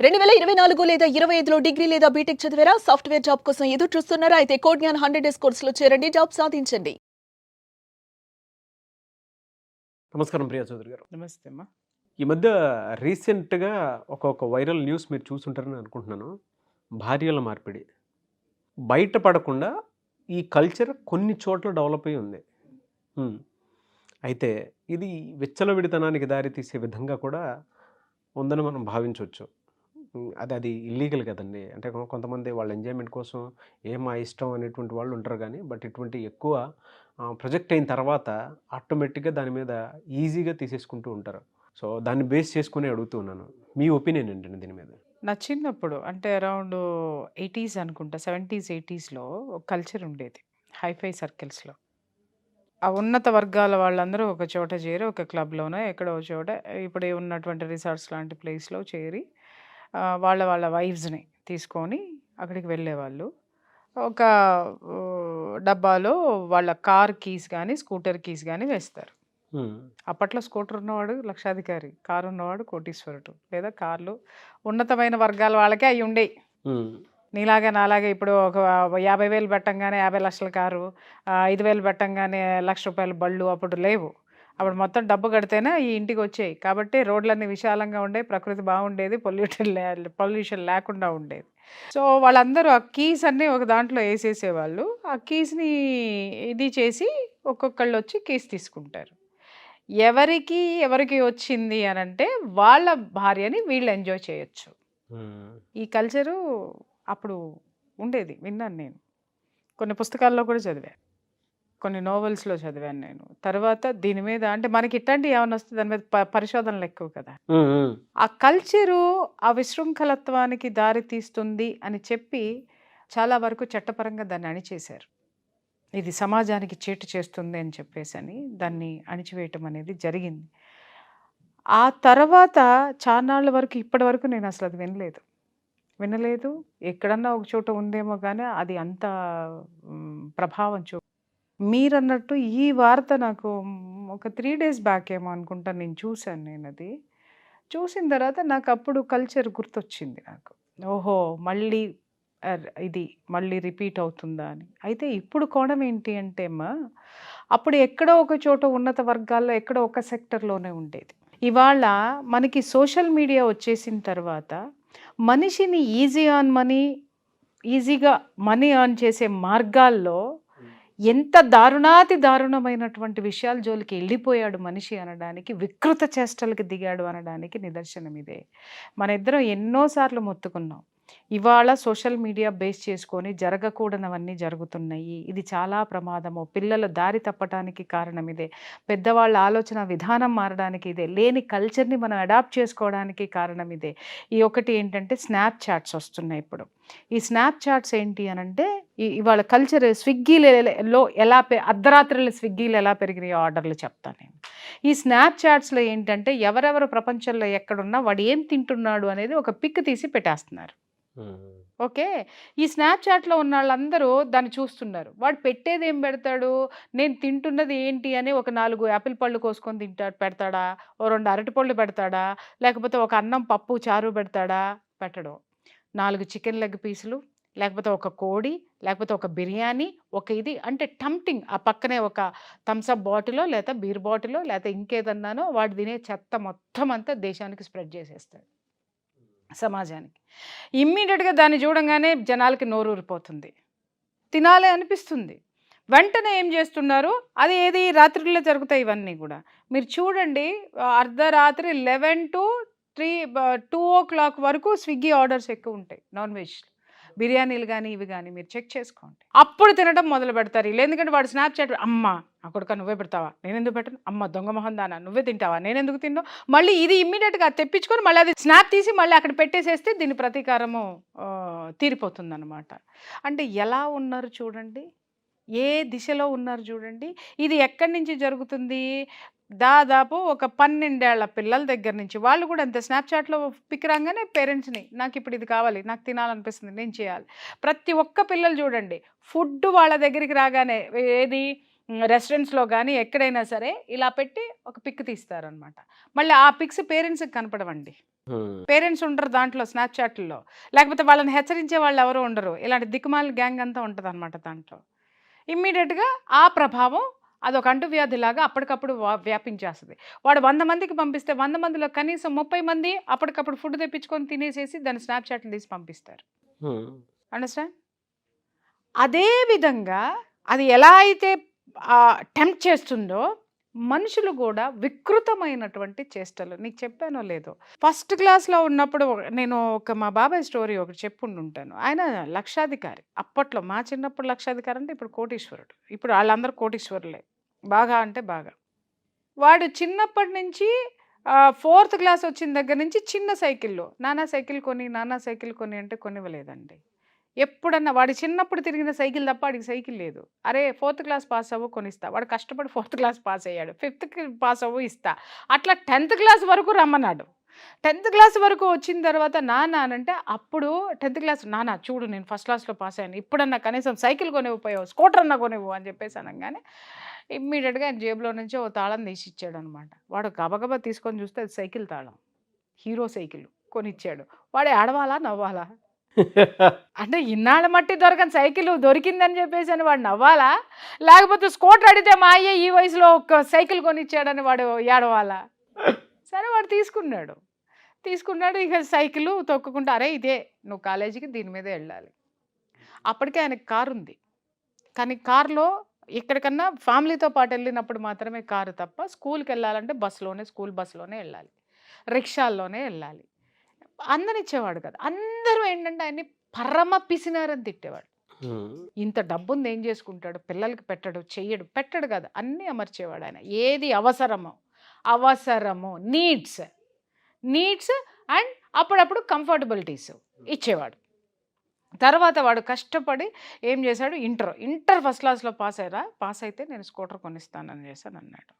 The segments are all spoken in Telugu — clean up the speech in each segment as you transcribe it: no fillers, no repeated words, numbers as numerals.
2024 లేదా 25లో డిగ్రీ లేదా బీటెక్ చదివారా? సాఫ్ట్‌వేర్ జాబ్ కోసం ఎదురు చూస్తున్నారా? అయితే కోడ్ జ్ఞాన్ 100 డేస్ కోర్సులో చేరండి. జాబ్ సాధించండి. నమస్కారం ప్రియా చౌదరి గారు. నమస్తే అమ్మా. ఈ మధ్య రీసెంట్గా ఒక వైరల్ న్యూస్ మీరు చూసుంటారని అనుకుంటున్నాను. భార్యల మార్పిడి బయటపడకుండా ఈ కల్చర్ కొన్ని చోట్ల డెవలప్ అయి ఉంది. అయితే ఇది విచ్చలవిడితనానికి దారితీసే విధంగా కూడా ఉందని మనం భావించవచ్చు. అది ఇల్లీగల్ కదండి. అంటే కొంతమంది వాళ్ళ ఎంజాయ్మెంట్ కోసం మా ఇష్టం అనేటువంటి వాళ్ళు ఉంటారు. కానీ బట్ ఇటువంటి ఎక్కువ ప్రొజెక్ట్ అయిన తర్వాత ఆటోమేటిక్గా దాని మీద ఈజీగా తీసేసుకుంటూ ఉంటారు. సో దాన్ని బేస్ చేసుకుని అడుగుతూ ఉన్నాను, మీ ఒపీనియన్ ఏంటండి దీని మీద? నా చిన్నప్పుడు అంటే అరౌండ్ 80s అనుకుంటా, 70s 80sలో ఒక కల్చర్ ఉండేది హైఫై సర్కిల్స్లో. ఆ ఉన్నత వర్గాల వాళ్ళందరూ ఒక చోట చేరి ఒక క్లబ్లోనో ఎక్కడో చోట ఇప్పుడు ఉన్నటువంటి రిసార్ట్స్ లాంటి ప్లేస్లో చేరి వాళ్ళ వైఫ్స్ని తీసుకొని అక్కడికి వెళ్ళేవాళ్ళు. ఒక డబ్బాలో వాళ్ళ కార్ కీస్ కానీ స్కూటర్ కీస్ కానీ వేస్తారు. అప్పట్లో స్కూటర్ ఉన్నవాడు లక్షాధికారి, కారు ఉన్నవాడు కోటీశ్వరుడు, లేదా కార్లు ఉన్నతమైన వర్గాల వాళ్ళకే అవి ఉండేవి. నీలాగా నాలాగా ఇప్పుడు ఒక 50,000 పెట్టంగానే 50 లక్షల కారు, 5,000 పెట్టంగానే ₹1,00,000 బళ్ళు అప్పుడు లేవు. అప్పుడు మొత్తం డబ్బు కడితేనే ఈ ఇంటికి వచ్చాయి. కాబట్టి రోడ్లన్నీ విశాలంగా ఉండేవి, ప్రకృతి బాగుండేది, పొల్యూషన్ లేకుండా ఉండేది. సో వాళ్ళందరూ ఆ కీస్ అన్నీ ఒక దాంట్లో వేసేసేవాళ్ళు. ఆ కీస్ని ఇది చేసి ఒక్కొక్కళ్ళు వచ్చి కీస్ తీసుకుంటారు. ఎవరికి వచ్చింది అని అంటే వాళ్ళ భార్యని వీళ్ళు ఎంజాయ్ చేయొచ్చు. ఈ కల్చరు అప్పుడు ఉండేది, విన్నాను నేను. కొన్ని పుస్తకాల్లో కూడా చదివాను, కొన్ని నోవెల్స్లో చదివాను నేను. తర్వాత దీని మీద అంటే మనకి ఇట్లాంటివి ఏమైనా వస్తే దాని మీద పరిశోధనలు ఎక్కువ కదా. ఆ కల్చరు ఆ విశృంఖలత్వానికి దారి తీస్తుంది అని చెప్పి చాలా వరకు చట్టపరంగా దాన్ని అణిచేశారు. ఇది సమాజానికి చీటు చేస్తుంది అని చెప్పేసి దాన్ని అణిచివేయటం అనేది జరిగింది. ఆ తర్వాత చాన్నాళ్ళ వరకు ఇప్పటి వరకు నేను అసలు అది వినలేదు. ఎక్కడన్నా ఒక చోట ఉందేమో కానీ అది అంత ప్రభావం మీరన్నట్టు ఈ వార్త నాకు ఒక 3 days బ్యాక్ ఏమో అనుకుంటా నేను చూశాను. నేను అది చూసిన తర్వాత నాకు అప్పుడు కల్చర్ గుర్తొచ్చింది నాకు. ఓహో, మళ్ళీ రిపీట్ అవుతుందా అని. అయితే ఇప్పుడు కోణం ఏంటి అంటే అప్పుడు ఎక్కడో ఒక చోట ఉన్నత వర్గాల్లో ఎక్కడో ఒక సెక్టర్లోనే ఉండేది. ఇవాళ మనకి సోషల్ మీడియా వచ్చేసిన తర్వాత మనిషిని ఈజీగా మనీ ఎర్న్ చేసే మార్గాల్లో ఎంత దారుణమైనటువంటి విషయాల జోలికి వెళ్ళిపోయాడు మనిషి అనడానికి, వికృత చేష్టలకు దిగాడు అనడానికి నిదర్శనం ఇదే. మన ఇద్దరం ఎన్నోసార్లు మొత్తుకున్నాం. ఇవాళ సోషల్ మీడియా బేస్ చేసుకొని జరగకూడనవన్నీ జరుగుతున్నాయి. ఇది చాలా ప్రమాదము. పిల్లలు దారి తప్పటానికి కారణం ఇదే. పెద్దవాళ్ళ ఆలోచన విధానం మారడానికి ఇదే. లేని కల్చర్ని మనం అడాప్ట్ చేసుకోవడానికి కారణం ఇదే. ఈ ఒకటి ఏంటంటే స్నాప్ చాట్స్ వస్తున్నాయి ఇప్పుడు. ఈ స్నాప్ చాట్స్ ఏంటి అనంటే ఇవాళ కల్చర్ స్విగ్గీలో ఎలా అర్ధరాత్రులు స్విగ్గీలు ఎలా పెరిగినాయో ఆర్డర్లు చెప్తాను నేను. ఈ స్నాప్ చాట్స్లో ఏంటంటే ఎవరెవరు ప్రపంచంలో ఎక్కడున్నా వాడు ఏం తింటున్నాడు అనేది ఒక పిక్ తీసి పెట్టేస్తున్నారు. ఓకే, ఈ స్నాప్ చాట్లో ఉన్న వాళ్ళందరూ దాన్ని చూస్తున్నారు. వాడు పెట్టేది ఏం పెడతాడు, నేను తింటున్నది ఏంటి అని ఒక 4 యాపిల్ పళ్ళు కోసుకొని పెడతాడా, ఓ 2 అరటిపళ్ళు పెడతాడా, లేకపోతే ఒక అన్నం పప్పు చారు పెడతాడా? పెట్టడం. 4 చికెన్ లెగ్ పీసులు, లేకపోతే ఒక కోడి, లేకపోతే ఒక బిర్యానీ, ఒక ఇది అంటే టంప్టింగ్. ఆ పక్కనే ఒక థమ్స్అప్ బాటిలో లేదా బీర్ బాటిలో లేకపోతే ఇంకేదన్నానో వాడు తినే చెత్త మొత్తం అంతా దేశానికి స్ప్రెడ్ చేసేస్తాడు, సమాజానికి. ఇమ్మీడియట్గా దాన్ని చూడంగానే జనాలకి నోరూరిపోతుంది, తినాలి అనిపిస్తుంది. వెంటనే ఏం చేస్తున్నారు, అది ఏది రాత్రిలో జరుగుతాయి ఇవన్నీ కూడా. మీరు చూడండి, అర్ధరాత్రి 11 to 2 o'clock వరకు స్విగ్గీ ఆర్డర్స్ ఎక్కువ ఉంటాయి. నాన్ వెజ్ బిర్యానీలు కానీ ఇవి కానీ మీరు చెక్ చేసుకోండి. అప్పుడు తినడం మొదలు పెడతారు వీళ్ళు. ఎందుకంటే వాడు స్నాప్ చాట్, అమ్మ నా కొడుక నువ్వే పెడతావా, నేను ఎందుకు పెట్టను, అమ్మ దొంగ మొహం దానా నువ్వే తింటావా, నేను ఎందుకు తిన్నావు, మళ్ళీ ఇది ఇమ్మీడియట్గా తెప్పించుకొని మళ్ళీ అది స్నాప్ తీసి మళ్ళీ అక్కడ పెట్టేసేస్తే దీని ప్రతీకారము తీరిపోతుంది అనమాట. అంటే ఎలా ఉన్నారు చూడండి, ఏ దిశలో ఉన్నారు చూడండి. ఇది ఎక్కడి నుంచి జరుగుతుంది, దాదాపు ఒక 12 ఏళ్ల పిల్లల దగ్గర నుంచి. వాళ్ళు కూడా అంతే, స్నాప్చాట్లో పిక్ రాగానే పేరెంట్స్ని నాకు ఇప్పుడు ఇది కావాలి, నాకు తినాలనిపిస్తుంది, నేను చేయాలి. ప్రతి ఒక్క పిల్లలు చూడండి, ఫుడ్ వాళ్ళ దగ్గరికి రాగానే ఏది రెస్టారెంట్స్లో కానీ ఎక్కడైనా సరే ఇలా పెట్టి ఒక పిక్ తీస్తారనమాట. మళ్ళీ ఆ పిక్స్ పేరెంట్స్కి కనపడవండి. పేరెంట్స్ ఉండరు దాంట్లో స్నాప్చాట్లో, లేకపోతే వాళ్ళని హెచ్చరించే వాళ్ళు ఎవరు ఉండరు. ఇలాంటి దిక్కుమాల గ్యాంగ్ అంతా ఉంటుంది అనమాట దాంట్లో. ఇమ్మీడియట్గా ఆ ప్రభావం అదొక అంటువ్యాధిలాగా అప్పటికప్పుడు వ్యాపించేస్తుంది. వాడు 100 మందికి పంపిస్తే 100 మందిలో కనీసం 30 మంది అప్పటికప్పుడు ఫుడ్ తెప్పించుకొని తినేసేసి దాన్ని స్నాప్చాట్లు తీసి పంపిస్తారు. అండర్స్టాండ్? అదే విధంగా అది ఎలా అయితే టెంప్ట్ చేస్తుందో మనుషులు కూడా వికృతమైనటువంటి చేష్టలు. నీకు చెప్పానో లేదో, ఫస్ట్ క్లాస్లో ఉన్నప్పుడు నేను మా బాబాయ్ స్టోరీ ఒకటి చెప్పుంటాను. ఆయన లక్షాధికారి అప్పట్లో. మా చిన్నప్పుడు లక్షాధికారి అంటే ఇప్పుడు కోటీశ్వరుడు. ఇప్పుడు వాళ్ళందరూ కోటీశ్వరులే, బాగా అంటే బాగా. వాడు చిన్నప్పటి నుంచి 4th క్లాస్ వచ్చిన దగ్గర నుంచి చిన్న సైకిల్లో నానా సైకిల్ కొని అంటే కొనివ్వలేదండి. ఎప్పుడన్నా వాడు చిన్నప్పుడు తిరిగిన సైకిల్ తప్ప వాడికి సైకిల్ లేదు. అరే 4th క్లాస్ పాస్ అవ్వు కొనిస్తా. వాడు కష్టపడి 4th క్లాస్ పాస్ అయ్యాడు. 5th పాస్ అవ్వు ఇస్తా. అట్లా 10th క్లాస్ వరకు రమ్మన్నాడు. 10th క్లాస్ వరకు వచ్చిన తర్వాత నాన్న అంటే అప్పుడు 10th క్లాస్ నాన్న చూడు నేను ఫస్ట్ క్లాస్లో పాస్ అయ్యాను, ఇప్పుడన్నా కనీసం సైకిల్ కొనివ్వపోయావు, స్కూటర్ అన్నా కొనివ్వు అని చెప్పేసి అనగానే ఇమ్మీడియట్గా ఆయన జేబులో నుంచి ఓ తాళం తీసి ఇచ్చాడు అనమాట. వాడు గబగబా తీసుకొని చూస్తే అది సైకిల్ తాళం, హీరో సైకిల్ కొనిచ్చాడు. వాడు ఏడవాలా నవ్వాలా? అంటే ఇన్నాళ్ళ మట్టి దొరకని సైకిల్ దొరికిందని చెప్పేసి అని వాడు నవ్వాలా, లేకపోతే స్కూటర్ అడిగితే మా అయ్య ఈ వయసులో ఒక సైకిల్ కొనిచ్చాడని వాడు ఏడవాలా? సరే వాడు తీసుకున్నాడు. ఇక సైకిల్ తొక్కుకుంటా, అరే ఇదే నువ్వు కాలేజీకి దీని మీదే వెళ్ళాలి. అప్పటికే ఆయనకి కారు ఉంది, కానీ కారులో ఎక్కడికన్నా ఫ్యామిలీతో పాటు వెళ్ళినప్పుడు మాత్రమే కారు తప్ప స్కూల్కి వెళ్ళాలంటే స్కూల్ బస్సులోనే వెళ్ళాలి, రిక్షాల్లోనే వెళ్ళాలి. అందనిచ్చేవాడు కదా. అందరూ ఏంటంటే ఆయన్ని పరమ పిసినారని తిట్టేవాడు. ఇంత డబ్బుంది ఏం చేసుకుంటాడు, పిల్లలకి పెట్టడు కదా, అన్నీ అమర్చేవాడు ఆయన. ఏది అవసరమో నీడ్స్ అండ్ అప్పుడప్పుడు కంఫర్టబిలిటీస్ ఇచ్చేవాడు. తర్వాత వాడు కష్టపడి ఏం చేశాడు, ఇంటర్ ఫస్ట్ క్లాస్లో పాస్ అయితే నేను స్కూటర్ కొనిస్తానని చేశాను అన్నాడు.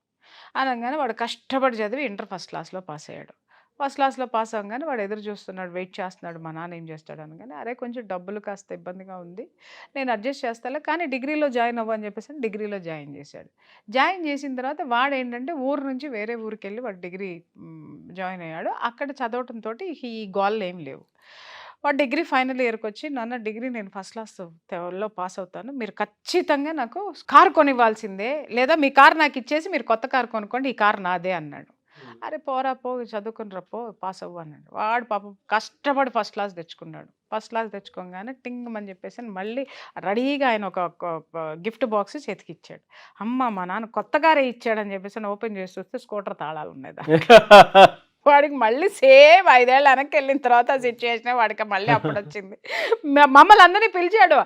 అనగానే వాడు కష్టపడి చదివి ఇంటర్ ఫస్ట్ క్లాస్లో పాస్ అయ్యాడు. ఫస్ట్ క్లాస్లో పాస్ అవ్వగానే వాడు ఎదురు చూస్తున్నాడు, వెయిట్ చేస్తున్నాడు మా నాన్న ఏం చేస్తాడు అనగానే, అరే కొంచెం డబ్బులు కాస్త ఇబ్బందిగా ఉంది, నేను అడ్జస్ట్ చేస్తాను కానీ డిగ్రీలో జాయిన్ అవ్వు అని చెప్పేసి డిగ్రీలో జాయిన్ చేశాడు. జాయిన్ చేసిన తర్వాత వాడు ఏంటంటే ఊరు నుంచి వేరే ఊరికి వెళ్ళి వాడు డిగ్రీ జాయిన్ అయ్యాడు. అక్కడ చదవటంతో ఈ గోళ్ళు ఏం లేవు. వాడు డిగ్రీ ఫైనల్ ఇయర్కి వచ్చి, నాన్న డిగ్రీ నేను ఫస్ట్ క్లాస్లో పాస్ అవుతాను, మీరు ఖచ్చితంగా నాకు కారు కొనివ్వాల్సిందే, లేదా మీ కారు నాకు ఇచ్చేసి మీరు కొత్త కారు కొనుక్కోండి, ఈ కారు నాదే అన్నాడు. అరే పోరా పో చదువుకుని రప్పో పాస్ అవ్వు అన్నాడు. వాడు పాపం కష్టపడి ఫస్ట్ క్లాస్ తెచ్చుకున్నాడు. ఫస్ట్ క్లాస్ తెచ్చుకోగానే టింగ్ అని చెప్పేసి మళ్ళీ రెడీగా ఆయన ఒక గిఫ్ట్ బాక్స్ చేతికి ఇచ్చాడు. అమ్మ మా నాన్న కొత్త కారే ఇచ్చాడని చెప్పేసి ఓపెన్ చేసి చూస్తే స్కూటర్ తాళాలు ఉన్నాయి. వాడికి మళ్ళీ సేమ్ 5 ఏళ్ళు వెనక్కి వెళ్ళిన తర్వాత ఆ సిచ్యువేషన్ వాడికి మళ్ళీ అప్పుడు వచ్చింది. మమ్మల్ని అందరినీ పిలిచాడు,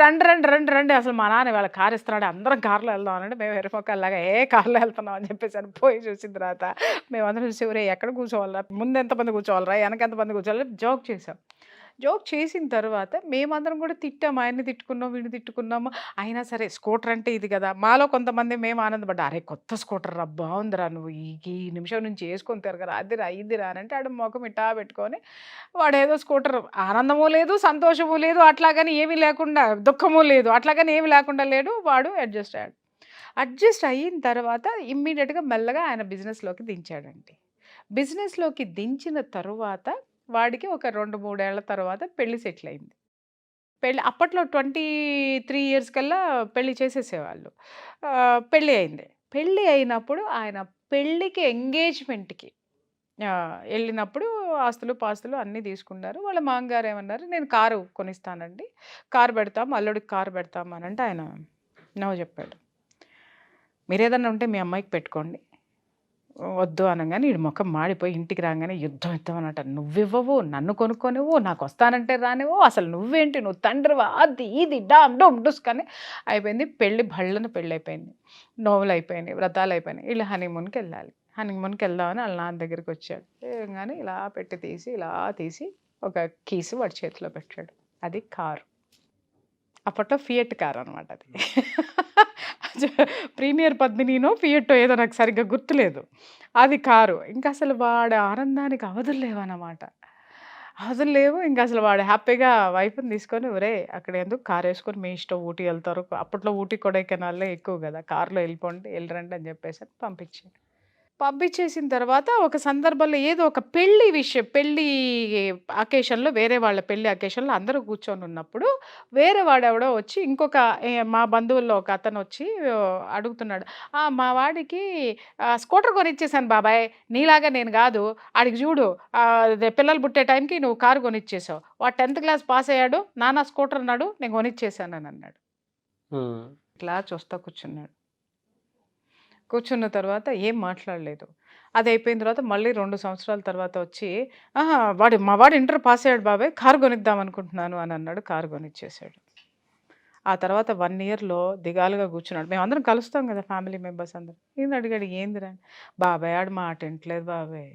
రండి అసలు మా నాన్న వాళ్ళ కారు ఇస్తున్నాడు, అందరం కారులో వెళ్దాం అనంటే మేము ఎరుపక్కల్లాగా కారులో వెళ్తున్నాం అని చెప్పేసి అని పోయి చూసిన తర్వాత మేమందరం చూసి ఊరే ఎక్కడ కూర్చోవాలరా, ముందు ఎంతమంది కూర్చోవాలరా, వెనక ఎంతమంది కూర్చోవాలి జోక్ చేసిన తర్వాత మేమందరం కూడా తిట్టాము, ఆయన్ని తిట్టుకున్నాం వీడిని తిట్టుకున్నాము. అయినా సరే స్కూటర్ అంటే ఇది కదా, మాలో కొంతమంది మేము ఆనందపడ్డా, అరే కొత్త స్కూటర్ రా బాగుందిరా, నువ్వు ఈ నిమిషం నుంచి వేసుకొని తిరగరా, అదిరా ఇదిరా అని అంటే ఆడ ముఖం ఇట్టా పెట్టుకొని వాడు ఏదో స్కూటర్ ఆనందము లేదు సంతోషము లేదు అట్లాగని ఏమీ లేకుండా, దుఃఖము లేదు అట్లాగని ఏమీ లేకుండా లేడు. వాడు అడ్జస్ట్ అయిన తర్వాత ఇమ్మీడియట్గా మెల్లగా ఆయన బిజినెస్లోకి దించాడండి. బిజినెస్లోకి దించిన తరువాత వాడికి ఒక 2-3 ఏళ్ల తర్వాత పెళ్లి సెటిల్ అయింది. అప్పట్లో 23 ఇయర్స్ కల్లా పెళ్లి చేసేసేవాళ్ళు. పెళ్ళి అయింది. పెళ్ళి అయినప్పుడు ఆయన పెళ్ళికి ఎంగేజ్మెంట్కి వెళ్ళినప్పుడు ఆస్తులు పాస్తులు అన్నీ తీసుకున్నారు. వాళ్ళ మామగారు ఏమన్నారు, నేను కారు కొనిస్తానండి, కారు పెడతాం, అల్లుడికి కారు పెడతాం అని అంటే ఆయన నో చెప్పాడు. మీరు ఏదన్నా ఉంటే మీ అమ్మాయికి పెట్టుకోండి, వద్దు అనగానే వీడి ముఖం మాడిపోయి ఇంటికి రాగానే యుద్ధం అనట, నువ్వివ్వవు, నన్ను కొనుక్కొనివ్వు, నాకు వస్తానంటే రానివ్వు, అసలు నువ్వేంటి, నువ్వు తండ్రివా, అది ఇది డామ్ డోమ్ డుస్ కానీ అయిపోయింది. పెళ్ళి భళ్ళను పెళ్ళి అయిపోయింది, నోవులు అయిపోయినాయి, వ్రతాలు అయిపోయినాయి. వీళ్ళు హనీమూన్కి వెళ్ళాలి. హనీమూన్కి వెళ్దామని వాళ్ళ నాన్న దగ్గరికి వచ్చాడు. కానీ ఇలా తీసి ఒక కీసు వాడి చేతిలో పెట్టాడు. అది కారు. అప్పట్లో ఫియట్ కార్ అనమాట అది. ప్రీమియర్ పద్మినీనో ఫియట్టో ఏదో నాకు సరిగ్గా గుర్తులేదు. అది కారు. ఇంకా అసలు వాడి ఆనందానికి అవధులు లేవు. ఇంకా అసలు వాడు హ్యాపీగా వైఫ్ని తీసుకొని, ఒరే అక్కడ ఎందుకు కారు వేసుకొని మీ ఇష్టం ఊటీ వెళ్తారు, అప్పట్లో ఊటీ కొడైకెనాల్లో ఎక్కువ కదా, కారులో వెళ్ళిరండి అని చెప్పేసి పంపించాడు. పంపించేసిన తర్వాత ఒక సందర్భంలో ఏదో ఒక పెళ్లి అకేషన్లో, వేరే వాళ్ళ పెళ్లి అకేషన్లో అందరూ కూర్చొని ఉన్నప్పుడు వేరే వాడెవడో వచ్చి ఇంకొక మా బంధువుల్లో ఒక అతను వచ్చి అడుగుతున్నాడు, మా వాడికి స్కూటర్ కొనిచ్చేసాను బాబాయ్, నీలాగా నేను కాదు, ఆడికి చూడు పిల్లలు పుట్టే టైంకి నువ్వు కారు కొనిచ్చేసావు, వాడు 10th క్లాస్ పాస్ అయ్యాడు, నాన్న స్కూటర్ అన్నాడు, నేను కొనిచ్చేసాను అని అన్నాడు. ఇట్లా చూస్తా కూర్చున్న తర్వాత ఏం మాట్లాడలేదు. అది అయిపోయిన తర్వాత మళ్ళీ 2 సంవత్సరాల తర్వాత వచ్చి మా వాడు ఇంటర్ పాస్ అయ్యాడు బాబాయ్, కారు కొనిద్దాం అనుకుంటున్నాను అని అన్నాడు. కారు కొనిచ్చేసాడు. ఆ తర్వాత 1 ఇయర్లో దిగాలుగా కూర్చున్నాడు. మేము అందరం కలుస్తాం కదా ఫ్యామిలీ మెంబర్స్ అందరం. ఈయన అడిగాడు, ఏందిరా? బాబాయ్ ఆడు మాట వింటలేదు బాబాయ్,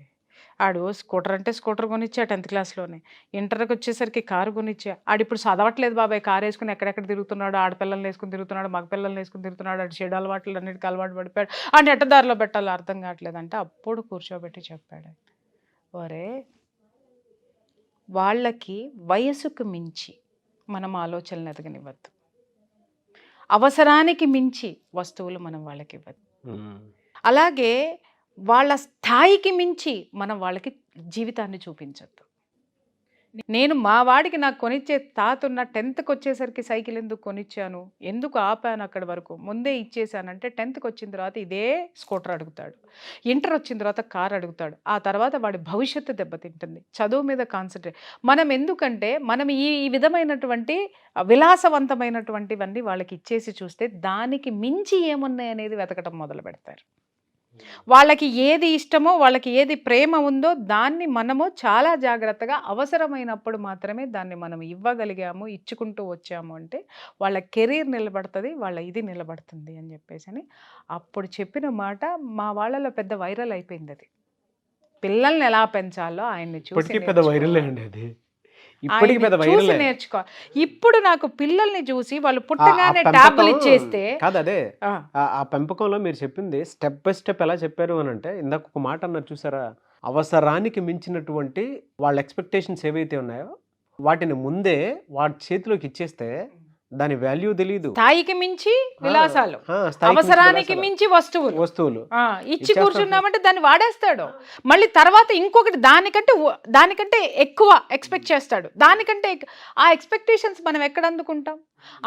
ఆడు స్కూటర్ అంటే స్కూటర్ కొనిచ్చా 10th క్లాస్లోనే, ఇంటర్కి వచ్చేసరికి కారు కొనిచ్చా, ఆడు ఇప్పుడు చదవట్లేదు బాబాయ్, కారు వేసుకుని ఎక్కడెక్కడ తిరుగుతున్నాడు, ఆడపిల్లల్ని వేసుకుని తిరుగుతున్నాడు, మగ పిల్లల్ని వేసుకుని తిరుగుతున్నాడు, ఆడు చెడు అలవాట్లు అన్నిటికీ అలవాటు పడిపోయాడు, ఆడు ఎట్టదారిలో పెట్టాలో అర్థం కావట్లేదు అంటే అప్పుడు కూర్చోబెట్టి చెప్పాడు, ఒరే వాళ్ళకి వయసుకు మించి మనం ఆలోచనలు ఎదగనివ్వద్దు, అవసరానికి మించి వస్తువులు మనం వాళ్ళకి ఇవ్వద్దు, అలాగే వాళ్ళ స్థాయికి మించి మనం వాళ్ళకి జీవితాన్ని చూపించద్దు. నేను మా వాడికి నాకు కొనిచ్చే తాతున్న 10th వచ్చేసరికి సైకిల్ ఎందుకు కొనిచ్చాను, ఎందుకు ఆపాను అక్కడి వరకు, ముందే ఇచ్చేసానంటే 10th వచ్చిన తర్వాత ఇదే స్కూటర్ అడుగుతాడు, ఇంటర్ వచ్చిన తర్వాత కార్ అడుగుతాడు, ఆ తర్వాత వాడి భవిష్యత్తు దెబ్బతింటుంది, చదువు మీద కాన్సన్ట్రేట్. మనం ఎందుకంటే మనం ఈ విధమైనటువంటి విలాసవంతమైనటువంటివన్నీ వాళ్ళకి ఇచ్చేసి చూస్తే దానికి మించి ఏమున్నాయి అనేది వెతకటం మొదలు పెడతారు. వాళ్ళకి ఏది ఇష్టమో, వాళ్ళకి ఏది ప్రేమ ఉందో దాన్ని మనము చాలా జాగ్రత్తగా అవసరమైనప్పుడు మాత్రమే దాన్ని మనం ఇవ్వగలిగాము, ఇచ్చుకుంటూ వచ్చాము అంటే వాళ్ళ కెరీర్ నిలబడుతుంది, వాళ్ళ ఇది నిలబడుతుంది అని చెప్పేసి అని అప్పుడు చెప్పిన మాట మా వాళ్ళలో పెద్ద వైరల్ అయిపోయింది. అది పిల్లల్ని ఎలా పెంచాలో ఆయన్ని చూసి నేర్చుకోవాలి. ఇప్పుడు నాకు పిల్లల్ని చూసి వాళ్ళు పుట్టగానే ట్యాబ్లు ఇచ్చేస్తే కాదు, అదే ఆ పెంపకంలో మీరు చెప్పింది స్టెప్ బై స్టెప్ ఎలా చెప్పారు అని అంటే, ఇందాక ఒక మాట అన్నారు చూసారా, అవసరానికి మించినటువంటి వాళ్ళ ఎక్స్పెక్టేషన్స్ ఏవైతే ఉన్నాయో వాటిని ముందే వాడి చేతిలోకి ఇచ్చేస్తే దాని వాల్యూ తెలియదు. స్థాయికి మించి విలాసాలు, అవసరానికి మించి వస్తువులు ఇచ్చి కూర్చున్నామంటే దాన్ని వాడేస్తాడు. మళ్ళీ తర్వాత ఇంకొకటి దానికంటే ఎక్కువ ఎక్స్పెక్ట్ చేస్తాడు. దానికంటే ఆ ఎక్స్పెక్టేషన్స్ మనం ఎక్కడ అందుకుంటాం?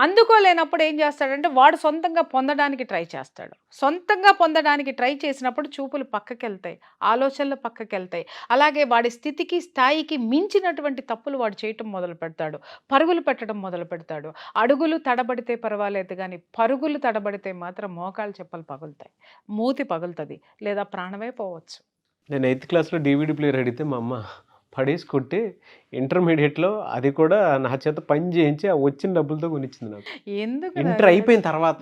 అందుకోలేనప్పుడు ఏం చేస్తాడంటే వాడు సొంతంగా పొందడానికి ట్రై చేస్తాడు. సొంతంగా పొందడానికి ట్రై చేసినప్పుడు చూపులు పక్కకి వెళ్తాయి, ఆలోచనలు పక్కకి వెళ్తాయి. అలాగే వాడి స్థితికి స్థాయికి మించినటువంటి తప్పులు వాడు చేయటం మొదలు పెడతాడు, పరుగులు పెట్టడం మొదలు పెడతాడు. అడుగులు తడబడితే పర్వాలేదు కానీ పరుగులు తడబడితే మాత్రం మోకాలు చెప్పలు పగులుతాయి, మూతి పగులుతుంది, లేదా ప్రాణమే పోవచ్చు. నేను 8th క్లాస్లో DVD ప్లేయర్ అడిగితే మా అమ్మ పడేసి కొట్టి ఇంటర్మీడియట్లో అది కూడా నా చేత పని చేయించి ఆ వచ్చిన డబ్బులతో కొనిచ్చింది నాకు. ఎందుకు? ఇంటర్ అయిపోయిన తర్వాత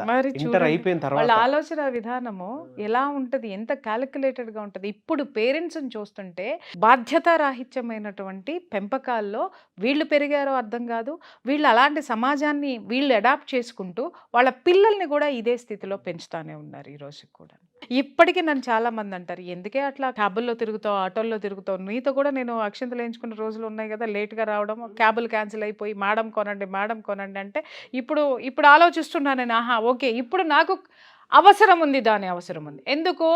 వాళ్ళ ఆలోచన విధానము ఎలా ఉంటది, ఎంత క్యాలిక్యులేటెడ్గా ఉంటుంది. ఇప్పుడు పేరెంట్స్ని చూస్తుంటే బాధ్యతారాహిత్యమైనటువంటి పెంపకాల్లో వీళ్ళు పెరిగారో అర్థం కాదు, వీళ్ళు అలాంటి సమాజాన్ని వీళ్ళు అడాప్ట్ చేసుకుంటూ వాళ్ళ పిల్లల్ని కూడా ఇదే స్థితిలో పెంచుతానే ఉన్నారు ఈ రోజు కూడా. ఇప్పటికీ నన్ను చాలా మంది అంటారు, ఎందుకే అట్లా క్యాబుల్లో తిరుగుతావు, ఆటోల్లో తిరుగుతావు, నీతో కూడా నేను అక్షంతలు వేయించుకున్న రోజులు ఉన్నాయి కదా, లేట్గా రావడం, క్యాబులు క్యాన్సిల్ అయిపోయి మేడం కొనండి అంటే ఇప్పుడు ఆలోచిస్తున్నాను నేను, ఓకే ఇప్పుడు నాకు అవసరం ఉంది, దాని అవసరం ఉంది. ఎందుకు?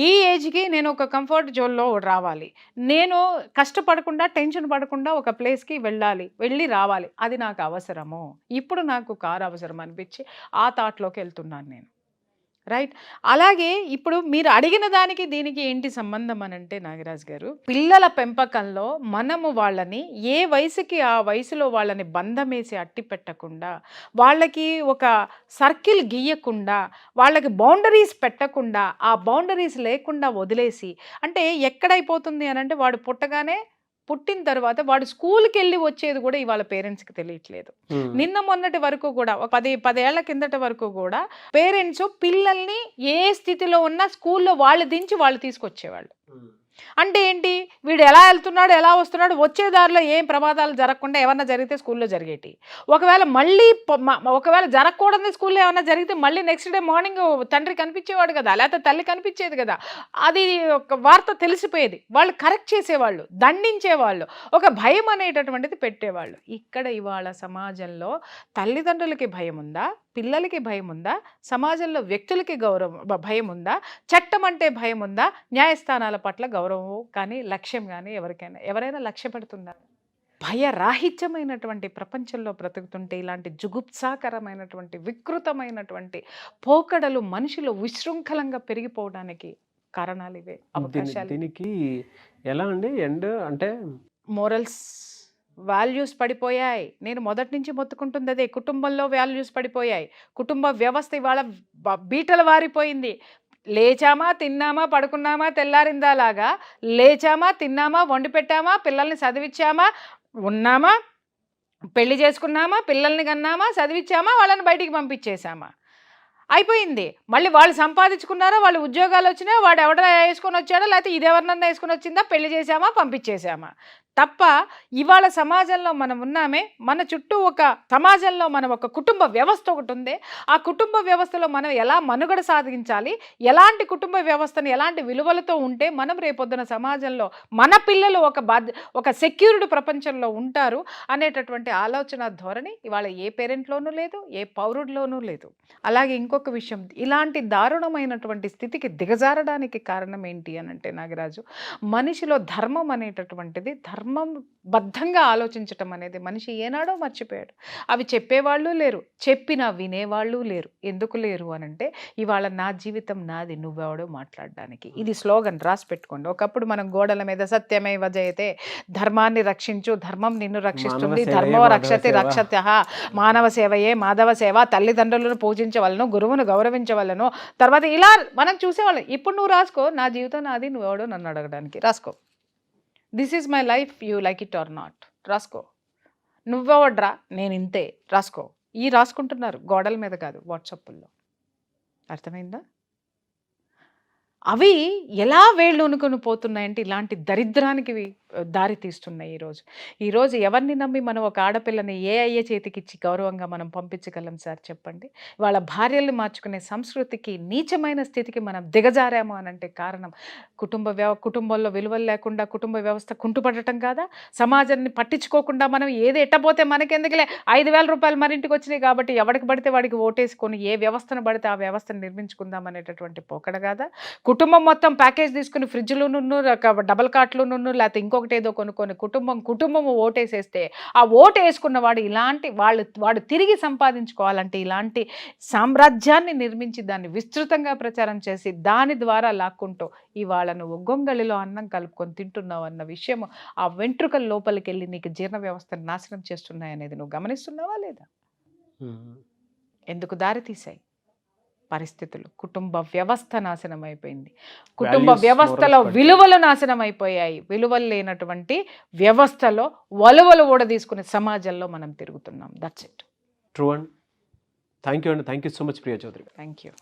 ఈ ఏజ్కి నేను ఒక కంఫర్ట్ జోన్లో రావాలి, నేను కష్టపడకుండా టెన్షన్ పడకుండా ఒక ప్లేస్కి వెళ్ళి రావాలి, అది నాకు అవసరము. ఇప్పుడు నాకు కారు అవసరం అనిపించి ఆ థాట్లోకి వెళ్తున్నాను నేను. రైట్. అలాగే ఇప్పుడు మీరు అడిగిన దానికి దీనికి ఏంటి సంబంధం అని అంటే నాగరాజ్ గారు, పిల్లల పెంపకంలో మనము వాళ్ళని ఏ వయసుకి ఆ వయసులో వాళ్ళని బంధమేసి అట్టి పెట్టకుండా, వాళ్ళకి ఒక సర్కిల్ గీయకుండా, వాళ్ళకి బౌండరీస్ పెట్టకుండా, ఆ బౌండరీస్ లేకుండా వదిలేసి, అంటే ఎక్కడైపోతుంది అని అంటే వాడు పుట్టిన తర్వాత వాడు స్కూల్కి వెళ్ళి వచ్చేది కూడా ఇవాళ పేరెంట్స్కి తెలియట్లేదు. నిన్న మొన్నటి వరకు కూడా 10 ఏళ్ల కిందటి వరకు కూడా పేరెంట్స్ పిల్లల్ని ఏ స్థితిలో ఉన్నా స్కూల్లో వాళ్ళు దించి వాళ్ళు తీసుకొచ్చేవాళ్ళు. అంటే ఏంటి, వీడు ఎలా వెళ్తున్నాడు, ఎలా వస్తున్నాడు, వచ్చే దారిలో ఏం ప్రమాదాలు జరగకుండా ఏమన్నా జరిగితే స్కూల్లో జరిగేటి. ఒకవేళ జరగకూడదు స్కూల్లో ఏమన్నా జరిగితే మళ్ళీ నెక్స్ట్ డే మార్నింగ్ తండ్రి కనిపించేవాడు కదా, లేకపోతే తల్లి కనిపించేది కదా, అది ఒక వార్త తెలిసిపోయేది, వాళ్ళు కరెక్ట్ చేసేవాళ్ళు, దండించేవాళ్ళు, ఒక భయం అనేటటువంటిది పెట్టేవాళ్ళు. ఇక్కడ ఇవాళ సమాజంలో తల్లిదండ్రులకి భయం ఉందా, పిల్లలకి భయం ఉందా? సమాజంలో వ్యక్తులకి భయం ఉందా? చట్టం అంటే భయం ఉందా? న్యాయస్థానాల పట్ల గౌరవం కానీ లక్ష్యం కానీ ఎవరైనా లక్ష్య పెడుతున్నారు? భయరాహిత్యమైనటువంటి ప్రపంచంలో బ్రతుకుతుంటే ఇలాంటి జుగుప్సాకరమైనటువంటి వికృతమైనటువంటి పోకడలు మనిషిలో విశృంఖలంగా పెరిగిపోవడానికి కారణాలు ఇవే. అవకాశాలు, దీనికి ఎలా అండి అంటే మోరల్స్, వాల్యూస్ పడిపోయాయి. నేను మొదటి నుంచి మొత్తుకుంటుంది అదే. కుటుంబంలో వాల్యూస్ పడిపోయాయి. కుటుంబ వ్యవస్థ ఇవాళ బీటలు వారిపోయింది. లేచామా, తిన్నామా, పడుకున్నామా, తెల్లారిందా లాగా లేచామా, తిన్నామా, వండి పెట్టామా, పిల్లల్ని చదివించామా, ఉన్నామా, పెళ్లి చేసుకున్నామా, పిల్లల్ని కన్నామా, చదివించామా, వాళ్ళని బయటికి పంపించేసామా, అయిపోయింది. మళ్ళీ వాళ్ళు సంపాదించుకున్నారా, వాళ్ళు ఉద్యోగాలు వచ్చినా, వాడు ఎవడ వేసుకొని వచ్చాడో, లేకపోతే ఇది ఎవరినన్నా వేసుకొని వచ్చిందా, పెళ్లి చేసామా, పంపించేసామా తప్ప ఇవాళ సమాజంలో మనం ఉన్నామే, మన చుట్టూ ఒక సమాజంలో మనం ఒక కుటుంబ వ్యవస్థ ఒకటి ఉంది. ఆ కుటుంబ వ్యవస్థలో మనం ఎలా మనుగడ సాధించాలి, ఎలాంటి కుటుంబ వ్యవస్థను ఎలాంటి విలువలతో ఉంటే మనం రేపొద్దున సమాజంలో మన పిల్లలు ఒక సెక్యూర్డ్ ప్రపంచంలో ఉంటారు అనేటటువంటి ఆలోచన ధోరణి ఇవాళ ఏ పేరెంట్లోనూ లేదు, ఏ పౌరుడిలోనూ లేదు. అలాగే ఇంకొక విషయం, ఇలాంటి దారుణమైనటువంటి స్థితికి దిగజారడానికి కారణం ఏంటి అని అంటే నాగరాజు, మనిషిలో ధర్మం అనేటటువంటిది, ధర్మం బద్ధంగా ఆలోచించటం అనేది మనిషి ఏనాడో మర్చిపోయాడు. అవి చెప్పేవాళ్ళు లేరు, చెప్పినా వినేవాళ్ళు లేరు. ఎందుకు లేరు అనంటే ఇవాళ నా జీవితం నాది, నువ్వెవడో మాట్లాడడానికి. ఇది స్లోగన్, రాసి పెట్టుకోండి. ఒకప్పుడు మనం గోడల మీద సత్యమేవ జయతే, ధర్మాన్ని రక్షించు, ధర్మం నిన్ను రక్షిస్తుంది, ధర్మో రక్షతి రక్షత్యః, మానవ సేవయే మాధవ సేవ, తల్లిదండ్రులను పూజించవలను, గురువును గౌరవించవలను. తర్వాత ఇలా మనం చూసేవాళ్ళం. ఇప్పుడు నువ్వు రాసుకో, నా జీవితం నాది, నువ్వెవడో నన్ను అడగడానికి. రాసుకో. This is my life, you like it or not. రాసుకో. నువ్వెవడ్రా, నేను ఇంతే. రాసుకో. ఈ రాసుకుంటున్నారు గోడల మీద కాదు, వాట్సాప్లో. అర్థమైందా? అవి ఎలా వేళ్ళు ఉనుకొని పోతున్నాయంటే ఇలాంటి దరిద్రానికి దారి తీస్తున్నాయి. ఈరోజు ఎవరిని నమ్మి మనం ఒక ఆడపిల్లని ఏ అయ్యే చేతికిచ్చి గౌరవంగా మనం పంపించగలం సార్ చెప్పండి? వాళ్ళ భార్యలు మార్చుకునే సంస్కృతికి, నీచమైన స్థితికి మనం దిగజారాము అనంటే కారణం కుటుంబంలో విలువలు లేకుండా కుటుంబ వ్యవస్థ కుంటుపడటం కాదా? సమాజాన్ని పట్టించుకోకుండా మనం ఏది ఎట్టపోతే మనకెందుకులే, 5,000 రూపాయలు మరింటికి వచ్చినాయి కాబట్టి ఎవరికి పడితే వాడికి ఓటేసుకొని ఏ వ్యవస్థను పడితే ఆ వ్యవస్థను నిర్మించుకుందాం అనేటటువంటి పోకడ కాదా? కుటుంబం మొత్తం ప్యాకేజ్ తీసుకుని ఫ్రిడ్జ్లోను, డబల్ కాట్లోను, లేకపోతే ఇంకొకటి ఏదో కొనుక్కొని కుటుంబము ఓటేసేస్తే ఆ ఓటు వేసుకున్న వాడు వాడు తిరిగి సంపాదించుకోవాలంటే ఇలాంటి సామ్రాజ్యాన్ని నిర్మించి దాన్ని విస్తృతంగా ప్రచారం చేసి దాని ద్వారా లాక్కుంటూ ఇవాళ నువ్వు గొంగళిలో అన్నం కలుపుకొని తింటున్నావు అన్న విషయం ఆ వెంట్రుకల లోపలికి వెళ్ళి నీకు జీర్ణ వ్యవస్థను నాశనం చేస్తున్నాయనేది నువ్వు గమనిస్తున్నావా లేదా? ఎందుకు దారి తీసాయి పరిస్థితులు? కుటుంబ వ్యవస్థ నాశనం అయిపోయింది. కుటుంబ వ్యవస్థలో విలువలు నాశనం అయిపోయాయి. విలువలు లేనటువంటి వ్యవస్థలో వలువలు కూడా తీసుకునే సమాజంలో మనం తిరుగుతున్నాం. That's it. True and thank you so much Priya Chowdhury. Thank you.